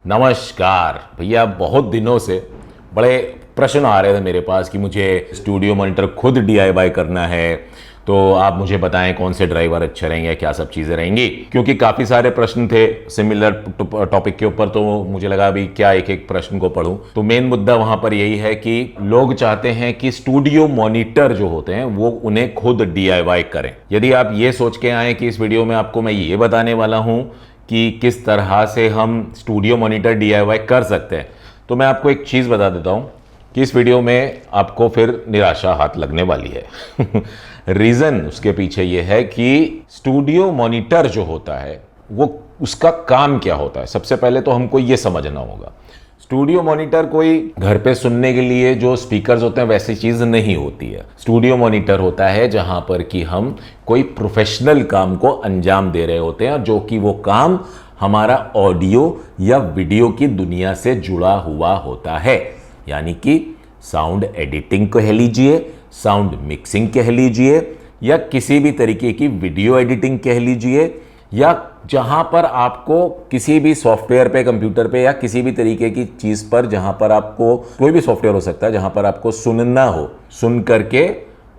नमस्कार भैया। बहुत दिनों से बड़े प्रश्न आ रहे थे मेरे पास कि मुझे स्टूडियो मॉनिटर खुद DIY करना है, तो आप मुझे बताएं कौन से ड्राइवर अच्छे रहेंगे, क्या सब चीज़ें रहेंगी। क्योंकि काफ़ी सारे प्रश्न थे सिमिलर टॉपिक के ऊपर, तो मुझे लगा अभी क्या एक एक प्रश्न को पढूं। तो मेन मुद्दा वहां पर यही है कि लोग चाहते हैं कि स्टूडियो मॉनिटर जो होते हैं वो उन्हें खुद DIY करें। यदि आप ये सोच के आए कि इस वीडियो में आपको मैं ये बताने वाला हूं कि किस तरह से हम स्टूडियो मॉनिटर DIY कर सकते हैं, तो मैं आपको एक चीज़ बता देता हूं कि इस वीडियो में आपको फिर निराशा हाथ लगने वाली है। रीज़न उसके पीछे ये है कि स्टूडियो मॉनिटर जो होता है वो उसका काम क्या होता है। सबसे पहले तो हमको ये समझना होगा, स्टूडियो मॉनिटर कोई घर पे सुनने के लिए जो स्पीकर्स होते हैं वैसी चीज़ नहीं होती है। स्टूडियो मॉनिटर होता है जहां पर कि हम कोई प्रोफेशनल काम को अंजाम दे रहे होते हैं, जो कि वो काम हमारा ऑडियो या वीडियो की दुनिया से जुड़ा हुआ होता है। यानी कि साउंड एडिटिंग कह लीजिए, साउंड मिक्सिंग कह लीजिए, या किसी भी तरीके की वीडियो एडिटिंग कह लीजिए, या जहां पर आपको किसी भी सॉफ्टवेयर पे, कंप्यूटर पे, या किसी भी तरीके की चीज़ पर जहां पर आपको, कोई भी सॉफ्टवेयर हो सकता है जहां पर आपको सुनना हो, सुन करके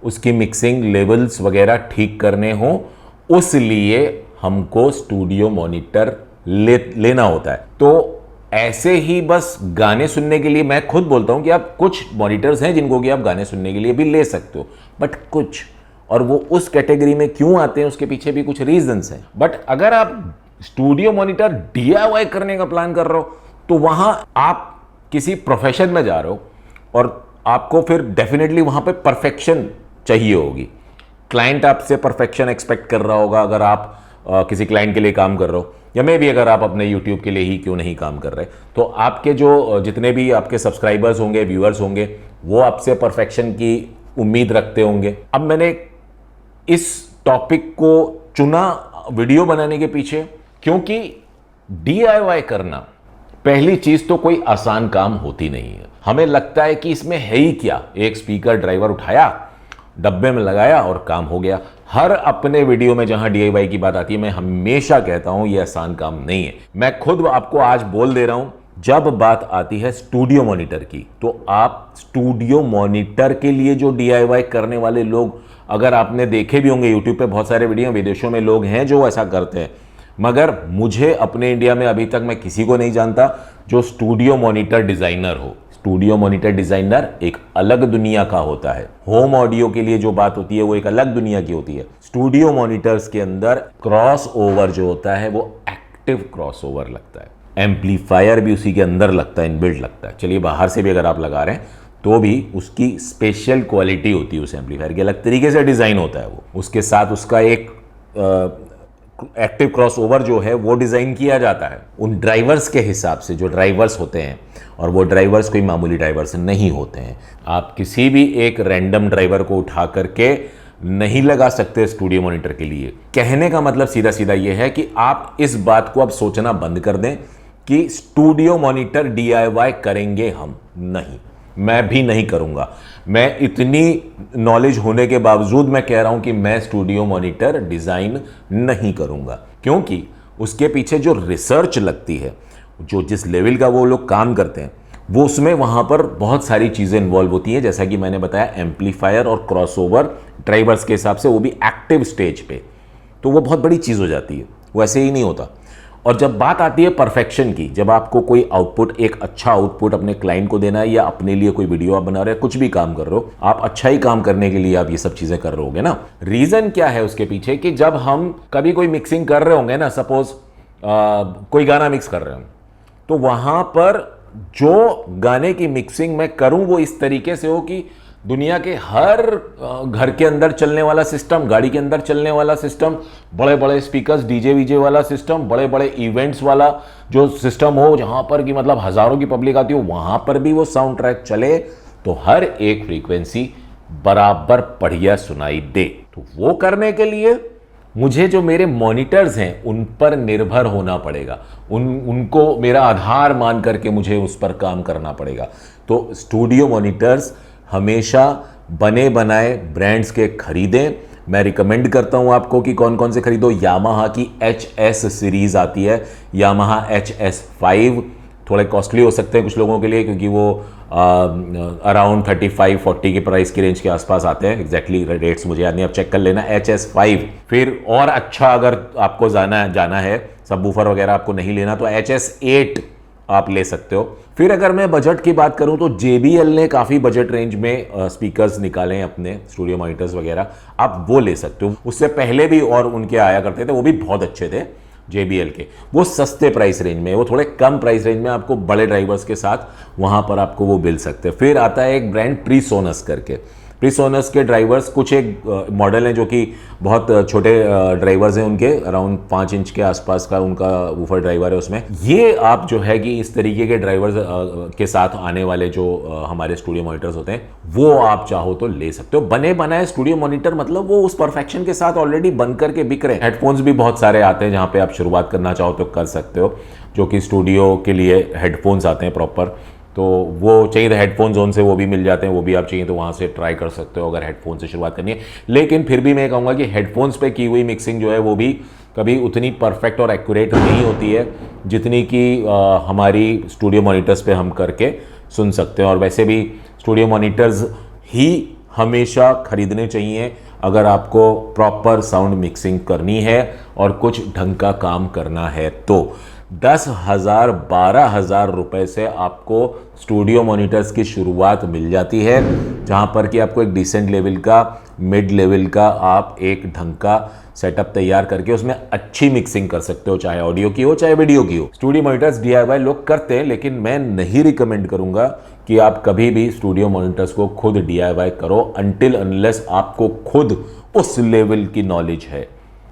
उसकी मिक्सिंग लेवल्स वगैरह ठीक करने हो, उस लिए हमको स्टूडियो मॉनिटर लेना होता है। तो ऐसे ही बस गाने सुनने के लिए मैं खुद बोलता हूं कि आप कुछ मॉनिटर्स हैं जिनको कि आप गाने सुनने के लिए भी ले सकते हो, बट कुछ, और वो उस कैटेगरी में क्यों आते हैं उसके पीछे भी कुछ रीजंस हैं। बट अगर आप स्टूडियो मॉनिटर DIY करने का प्लान कर रहे हो तो वहां आप किसी प्रोफेशन में जा रहे हो और आपको फिर डेफिनेटली वहां पे परफेक्शन चाहिए होगी। क्लाइंट आपसे परफेक्शन एक्सपेक्ट कर रहा होगा अगर आप किसी क्लाइंट के लिए काम कर रहे हो, या मे भी अगर आप अपने यूट्यूब के लिए ही क्यों नहीं काम कर रहे, तो आपके जो जितने भी आपके सब्सक्राइबर्स होंगे, व्यूअर्स होंगे, वो आपसे परफेक्शन की उम्मीद रखते होंगे। अब मैंने इस टॉपिक को चुना वीडियो बनाने के पीछे क्योंकि DIY करना पहली चीज तो कोई आसान काम होती नहीं है। हमें लगता है कि इसमें है ही क्या, एक स्पीकर ड्राइवर उठाया, डब्बे में लगाया और काम हो गया। हर अपने वीडियो में जहां DIY की बात आती है मैं हमेशा कहता हूं यह आसान काम नहीं है। मैं खुद आपको आज बोल दे रहा हूं, जब बात आती है स्टूडियो मॉनिटर की, तो आप स्टूडियो मॉनिटर के लिए जो DIY करने वाले लोग, अगर आपने देखे भी होंगे यूट्यूब पे बहुत सारे वीडियो, विदेशों में लोग हैं जो ऐसा करते हैं, मगर मुझे अपने इंडिया में अभी तक मैं किसी को नहीं जानता जो स्टूडियो मॉनिटर डिजाइनर हो। स्टूडियो मॉनिटर डिजाइनर एक अलग दुनिया का होता है। होम ऑडियो के लिए जो बात होती है वो एक अलग दुनिया की होती है। स्टूडियो मॉनिटर्स के अंदर क्रॉस ओवर जो होता है वो एक्टिव क्रॉस ओवर लगता है, एम्पलीफायर भी उसी के अंदर लगता है, इनबिल्ट लगता है। चलिए बाहर से भी अगर आप लगा रहे हैं तो भी उसकी स्पेशल क्वालिटी होती है, उस एम्पलीफायर की अलग तरीके से डिजाइन होता है वो। उसके साथ उसका एक एक्टिव क्रॉस ओवर जो है वो डिजाइन किया जाता है उन ड्राइवर्स के हिसाब से, जो ड्राइवर्स होते हैं, और वो ड्राइवर्स कोई मामूली ड्राइवर्स नहीं होते हैं। आप किसी भी एक रैंडम ड्राइवर को उठा करके नहीं लगा सकते स्टूडियो मॉनिटर के लिए। कहने का मतलब सीधा सीधा ये है कि आप इस बात को अब सोचना बंद कर दें कि स्टूडियो मॉनिटर DIY करेंगे हम। नहीं, मैं भी नहीं करूंगा। मैं इतनी नॉलेज होने के बावजूद मैं कह रहा हूं कि मैं स्टूडियो मॉनिटर डिजाइन नहीं करूंगा, क्योंकि उसके पीछे जो रिसर्च लगती है, जो जिस लेवल का वो लोग काम करते हैं, वो उसमें वहां पर बहुत सारी चीजें इन्वॉल्व होती हैं। जैसा कि मैंने बताया, एम्पलीफायर और क्रॉसओवर ड्राइवर्स के हिसाब से, वो भी एक्टिव स्टेज पे, तो वो बहुत बड़ी चीज हो जाती है, वो ऐसे ही नहीं होता। और जब बात आती है परफेक्शन की, जब आपको कोई आउटपुट, एक अच्छा आउटपुट अपने क्लाइंट को देना है, या अपने लिए कोई वीडियो आप बना रहे हैं, कुछ भी काम कर रहे हो, आप अच्छा ही काम करने के लिए आप ये सब चीजें कर रहे होगे ना। रीजन क्या है उसके पीछे कि जब हम कभी कोई मिक्सिंग कर रहे होंगे ना, सपोज कोई गाना मिक्स कर रहे हो, तो वहां पर जो गाने की मिक्सिंग मैं करूं वो इस तरीके से हो कि दुनिया के हर घर के अंदर चलने वाला सिस्टम, गाड़ी के अंदर चलने वाला सिस्टम, बड़े बड़े स्पीकर्स, डीजे वीजे वाला सिस्टम, बड़े बड़े इवेंट्स वाला जो सिस्टम हो, जहां पर कि मतलब हजारों की पब्लिक आती हो, वहां पर भी वो साउंड ट्रैक चले, तो हर एक फ्रीक्वेंसी बराबर बढ़िया सुनाई दे। तो वो करने के लिए मुझे जो मेरे मॉनिटर्स हैं उन पर निर्भर होना पड़ेगा, उनको मेरा आधार मान करके मुझे उस पर काम करना पड़ेगा। तो स्टूडियो मॉनिटर्स हमेशा बने बनाए ब्रांड्स के खरीदें। मैं रिकमेंड करता हूं आपको कि कौन कौन से खरीदो। यामाहा की HS सीरीज आती है, यामाहा HS5 थोड़े कॉस्टली हो सकते हैं कुछ लोगों के लिए, क्योंकि वो अराउंड 35-40 के प्राइस की रेंज के आसपास आते हैं। एग्जैक्टली रेट्स मुझे याद नहीं, आप चेक कर लेना। HS5। फिर और अच्छा अगर आपको जाना है, सब वूफर वगैरह आपको नहीं लेना, तो HS8 आप ले सकते हो। फिर अगर मैं बजट की बात करूं तो JBL ने काफ़ी बजट रेंज में स्पीकर्स निकाले हैं अपने स्टूडियो मॉनिटर्स वगैरह, आप वो ले सकते हो। उससे पहले भी और उनके आया करते थे, वो भी बहुत अच्छे थे JBL के। वो सस्ते प्राइस रेंज में, वो थोड़े कम प्राइस रेंज में आपको बड़े ड्राइवर्स के साथ वहां पर आपको वो मिल सकते हैं। फिर आता है एक ब्रांड प्रीसोनस करके। प्रीसोनस के ड्राइवर्स कुछ एक मॉडल हैं जो कि बहुत छोटे ड्राइवर्स हैं, उनके अराउंड 5 इंच के आसपास का उनका वूफर ड्राइवर है उसमें। ये आप जो है कि इस तरीके के ड्राइवर्स के साथ आने वाले जो हमारे स्टूडियो मॉनिटर्स होते हैं, वो आप चाहो तो ले सकते हो। बने बनाए स्टूडियो मॉनिटर मतलब वो उस परफेक्शन के साथ ऑलरेडी बन करके बिक रहे हैं। हेडफोन्स भी बहुत सारे आते हैं जहाँ पे आप शुरुआत करना चाहो तो कर सकते हो, जो कि स्टूडियो के लिए हेडफोन्स आते हैं प्रॉपर। तो वो चाहिए तो हेडफोन जोन से वो भी मिल जाते हैं, वो भी आप चाहिए तो वहाँ से ट्राई कर सकते हो अगर हेडफोन से शुरुआत करनी है। लेकिन फिर भी मैं कहूँगा कि हेडफोन्स पे की हुई मिक्सिंग जो है वो भी कभी उतनी परफेक्ट और एक्यूरेट नहीं होती है जितनी कि हमारी स्टूडियो मॉनिटर्स पे हम करके सुन सकते हैं। और वैसे भी स्टूडियो मॉनिटर्स ही हमेशा खरीदने चाहिए अगर आपको प्रॉपर साउंड मिक्सिंग करनी है और कुछ ढंग का काम करना है। तो 10,000 12,000 रुपए से आपको स्टूडियो मॉनिटर्स की शुरुआत मिल जाती है, जहां पर कि आपको एक डिसेंट लेवल का, मिड लेवल का आप एक ढंग का सेटअप तैयार करके उसमें अच्छी मिक्सिंग कर सकते हो, चाहे ऑडियो की हो चाहे वीडियो की हो। स्टूडियो मॉनिटर्स DIY लोग करते हैं, लेकिन मैं नहीं रिकमेंड करूंगा कि आप कभी भी स्टूडियो मॉनिटर्स को खुद DIY करो अनटिल अनलेस आपको खुद उस लेवल की नॉलेज है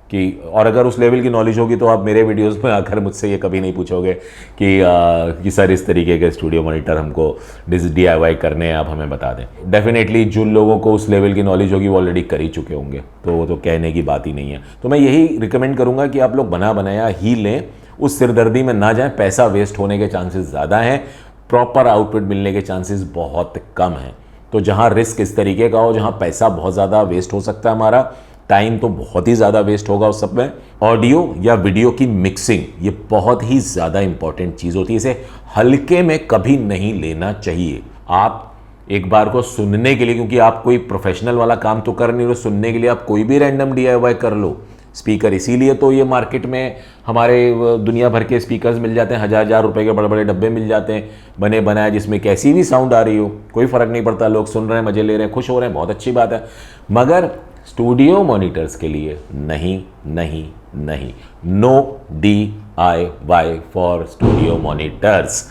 कि, और अगर उस लेवल की नॉलेज होगी तो आप मेरे वीडियोस में आकर मुझसे ये कभी नहीं पूछोगे कि सर इस तरीके के स्टूडियो मॉनिटर हमको DIY करने हैं, आप हमें बता दें। डेफिनेटली जिन लोगों को उस लेवल की नॉलेज होगी वो ऑलरेडी कर ही चुके होंगे, तो वो तो कहने की बात ही नहीं है। तो मैं यही रिकमेंड करूंगा कि आप लोग बना बनाया ही लें, उस सिरदर्दी में ना जाएं। पैसा वेस्ट होने के चांसेस ज़्यादा हैं, प्रॉपर आउटपुट मिलने के चांसेस बहुत कम हैं। तो जहाँ रिस्क इस तरीके का हो, जहाँ पैसा बहुत ज़्यादा वेस्ट हो सकता है, हमारा टाइम तो बहुत ही ज़्यादा वेस्ट होगा उस सब में। ऑडियो या वीडियो की मिक्सिंग ये बहुत ही ज़्यादा इंपॉर्टेंट चीज़ होती है, इसे हल्के में कभी नहीं लेना चाहिए। आप एक बार को सुनने के लिए, क्योंकि आप कोई प्रोफेशनल वाला काम तो कर नहीं रहे, सुनने के लिए आप कोई भी रैंडम DIY कर लो स्पीकर। इसीलिए तो ये मार्केट में हमारे दुनिया भर के स्पीकर्स मिल जाते हैं, 1000 रुपए के बड़े बड़े डब्बे मिल जाते हैं बने बनाए, जिसमें कैसी भी साउंड आ रही हो कोई फ़र्क नहीं पड़ता, लोग सुन रहे हैं, मज़े ले रहे हैं, खुश हो रहे हैं, बहुत अच्छी बात है। मगर स्टूडियो मॉनिटर्स के लिए नहीं नहीं नहीं, no DIY for studio monitors.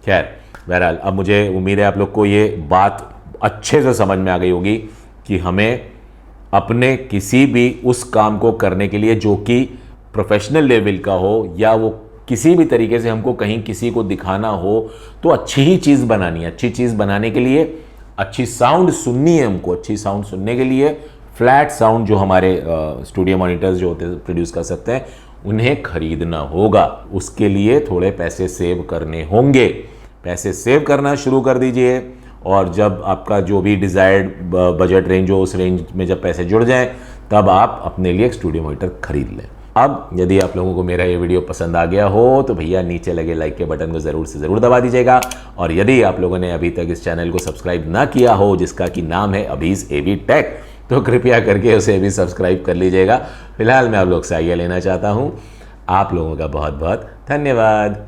खैर बहरहाल, अब मुझे उम्मीद है आप लोग को ये बात अच्छे से समझ में आ गई होगी कि हमें अपने किसी भी उस काम को करने के लिए जो कि प्रोफेशनल लेवल का हो, या वो किसी भी तरीके से हमको कहीं किसी को दिखाना हो, तो अच्छी ही चीज़ बनानी है। अच्छी चीज़ बनाने के लिए अच्छी साउंड सुननी है हमको। अच्छी साउंड सुनने के लिए फ्लैट साउंड जो हमारे स्टूडियो मॉनिटर्स जो होते हैं प्रोड्यूस कर सकते हैं, उन्हें खरीदना होगा। उसके लिए थोड़े पैसे सेव करने होंगे। पैसे सेव करना शुरू कर दीजिए, और जब आपका जो भी डिज़ायर्ड बजट रेंज हो, उस रेंज में जब पैसे जुड़ जाएं, तब आप अपने लिए एक स्टूडियो मॉनिटर खरीद लें। अब यदि आप लोगों को मेरा ये वीडियो पसंद आ गया हो तो भैया नीचे लगे लाइक के बटन को ज़रूर से ज़रूर दबा दीजिएगा। और यदि आप लोगों ने अभी तक इस चैनल को सब्सक्राइब ना किया हो, जिसका कि नाम है अभीज़ AV टेक, तो कृपया करके उसे भी सब्सक्राइब कर लीजिएगा। फिलहाल मैं आप लोग से आइए लेना चाहता हूँ। आप लोगों का बहुत बहुत धन्यवाद।